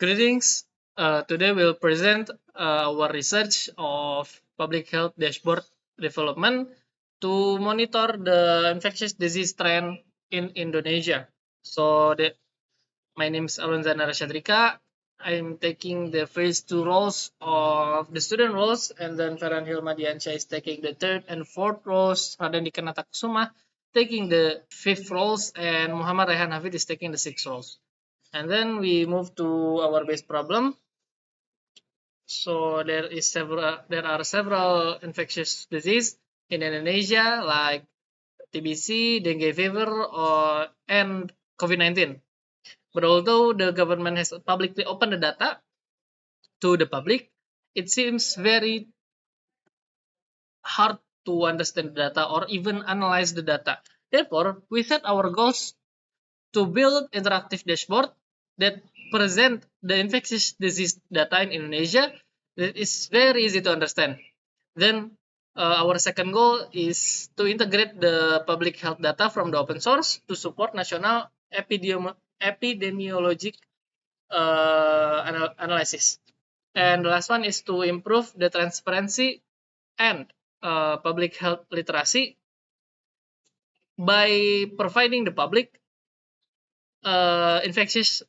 Greetings. Today we'll present our research of public health dashboard development to monitor the infectious disease trend in Indonesia. My name is Alonzana Rashadrika. I'm taking the first two roles of the student roles, and then Farhan Hilmadiansyah is taking the third and fourth roles. Raden Dikanata Kusuma taking the fifth roles, and Muhammad Rehan Hafid is taking the sixth roles. And then we move to our base problem. So there are several infectious disease in Indonesia like TBC, dengue fever, and COVID-19. But although the government has publicly opened the data to the public, it seems very hard to understand the data or even analyze the data. Therefore, we set our goals to build interactive dashboard that present the infectious disease data in Indonesia that is very easy to understand. Then our second goal is to integrate the public health data from the open source to support national epidemiologic analysis. And the last one is to improve the transparency and public health literacy by providing the public infectious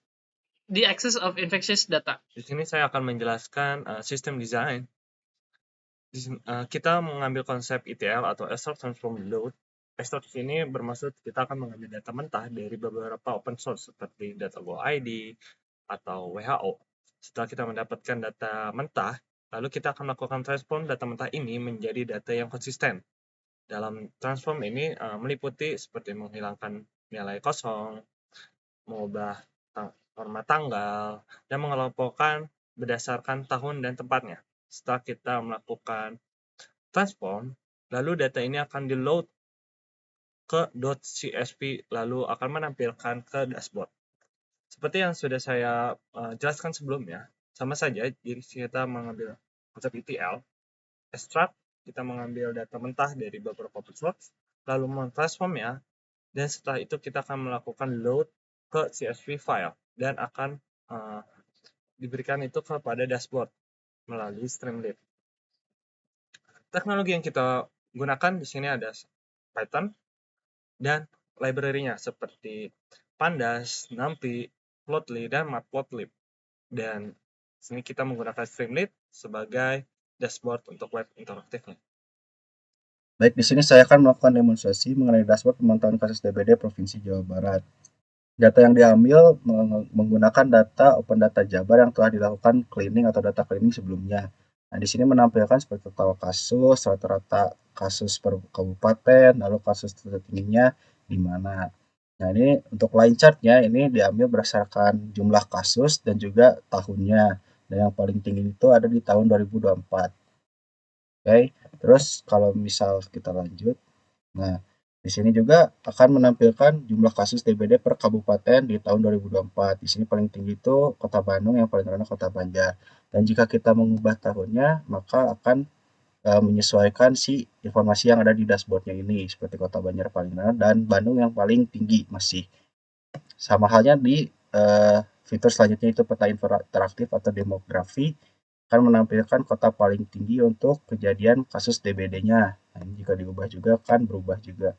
the access of infectious data. Di sini saya akan menjelaskan sistem desain. Kita mengambil konsep ETL atau Extract Transform Load. Extract ini bermaksud kita akan mengambil data mentah dari beberapa open source seperti data.go.id atau WHO. Setelah kita mendapatkan data mentah, lalu kita akan melakukan transform data mentah ini menjadi data yang konsisten. Dalam transform ini meliputi seperti menghilangkan nilai kosong, mengubah format tanggal, dan mengelompokkan berdasarkan tahun dan tempatnya. Setelah kita melakukan transform, lalu data ini akan di-load ke .csv, lalu akan menampilkan ke dashboard. Seperti yang sudah saya jelaskan sebelumnya, sama saja, jadi kita mengambil konsep ETL, extract, kita mengambil data mentah dari beberapa open source, lalu mentransformnya, dan setelah itu kita akan melakukan load ke CSV file, dan akan diberikan itu kepada dashboard melalui Streamlit. Teknologi yang kita gunakan di sini ada Python dan library-nya seperti Pandas, NumPy, Plotly, dan Matplotlib. Dan di sini kita menggunakan Streamlit sebagai dashboard untuk web interaktifnya. Baik, di sini saya akan melakukan demonstrasi mengenai dashboard pemantauan kasus DBD Provinsi Jawa Barat. Data yang diambil menggunakan data Open Data Jabar yang telah dilakukan cleaning atau data cleaning sebelumnya. Nah, di sini menampilkan seperti total kasus, rata-rata kasus per kabupaten, lalu kasus tertingginya di mana. Nah, ini untuk line chart-nya ini diambil berdasarkan jumlah kasus dan juga tahunnya. Dan yang paling tinggi itu ada di tahun 2024. Oke, terus kalau misal kita lanjut, nah di sini juga akan menampilkan jumlah kasus DBD per kabupaten di tahun 2024. Di sini paling tinggi itu Kota Bandung, yang paling rendah Kota Banjar. Dan jika kita mengubah tahunnya, maka akan menyesuaikan si informasi yang ada di dashboardnya ini, seperti Kota Banjar paling rendah dan Bandung yang paling tinggi masih. Sama halnya di fitur selanjutnya itu peta interaktif atau demografi akan menampilkan kota paling tinggi untuk kejadian kasus DBD-nya. Nah, jika diubah juga kan berubah juga.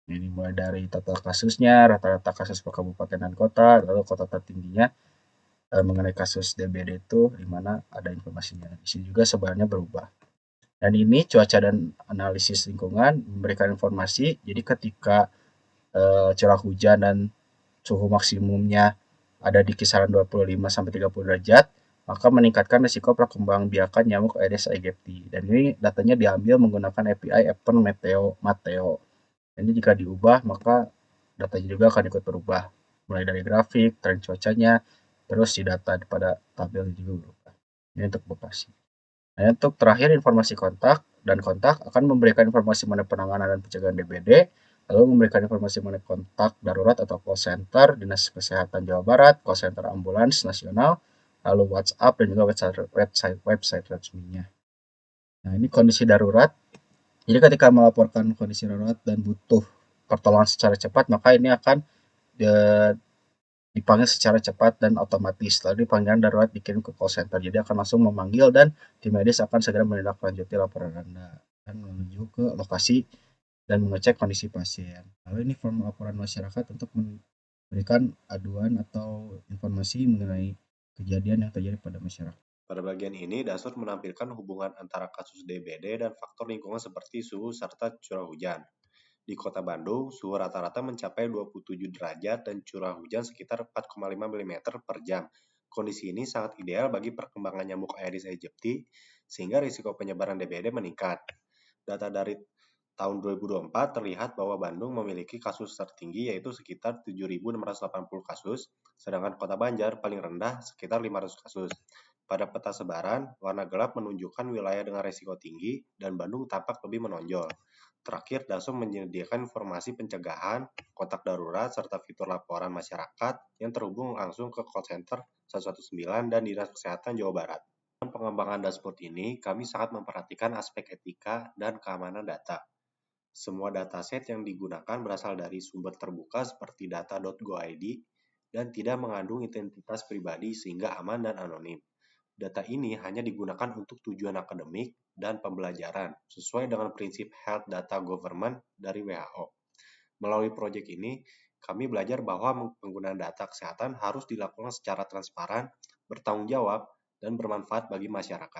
Ini mulai dari total kasusnya, rata-rata kasus per kabupaten dan kota, lalu kota tertingginya mengenai kasus DBD itu di mana ada informasinya. Di sini juga sebenarnya berubah. Dan ini cuaca dan analisis lingkungan memberikan informasi. Jadi ketika curah hujan dan suhu maksimumnya ada di kisaran 25-30 derajat, maka meningkatkan risiko perkembangbiakan nyamuk Aedes aegypti. Dan ini datanya diambil menggunakan API Appen Mateo. Ini jika diubah, maka datanya juga akan ikut berubah. Mulai dari grafik, tren cuacanya, terus di data pada tabel juga berubah. Ini untuk Bekasi. Nah, untuk terakhir informasi kontak, dan kontak akan memberikan informasi mengenai penanganan dan pencegahan DBD, lalu memberikan informasi mengenai kontak darurat atau call center Dinas Kesehatan Jawa Barat, call center ambulans nasional, lalu WhatsApp dan juga website resminya. Nah, ini kondisi darurat. Jadi ketika melaporkan kondisi darurat dan butuh pertolongan secara cepat, maka ini akan dipanggil secara cepat dan otomatis. Lalu panggilan darurat dikirim ke call center. Jadi akan langsung memanggil dan tim medis akan segera menindaklanjuti laporan Anda dan menuju ke lokasi dan mengecek kondisi pasien. Lalu ini form laporan masyarakat untuk memberikan aduan atau informasi mengenai kejadian yang terjadi pada masyarakat. Pada bagian ini, dashboard menampilkan hubungan antara kasus DBD dan faktor lingkungan seperti suhu serta curah hujan. Di Kota Bandung, suhu rata-rata mencapai 27 derajat dan curah hujan sekitar 4,5 mm per jam. Kondisi ini sangat ideal bagi perkembangan nyamuk Aedes aegypti, sehingga risiko penyebaran DBD meningkat. Data dari tahun 2024 terlihat bahwa Bandung memiliki kasus tertinggi yaitu sekitar 7.680 kasus, sedangkan Kota Banjar paling rendah sekitar 500 kasus. Pada peta sebaran, warna gelap menunjukkan wilayah dengan risiko tinggi dan Bandung tampak lebih menonjol. Terakhir, Dasum menyediakan informasi pencegahan, kontak darurat, serta fitur laporan masyarakat yang terhubung langsung ke call center 119 dan Dinas Kesehatan Jawa Barat. Dalam pengembangan dashboard ini, kami sangat memperhatikan aspek etika dan keamanan data. Semua dataset yang digunakan berasal dari sumber terbuka seperti data.go.id dan tidak mengandung identitas pribadi sehingga aman dan anonim. Data ini hanya digunakan untuk tujuan akademik dan pembelajaran sesuai dengan prinsip Health Data Government dari WHO. Melalui proyek ini, kami belajar bahwa penggunaan data kesehatan harus dilakukan secara transparan, bertanggung jawab, dan bermanfaat bagi masyarakat.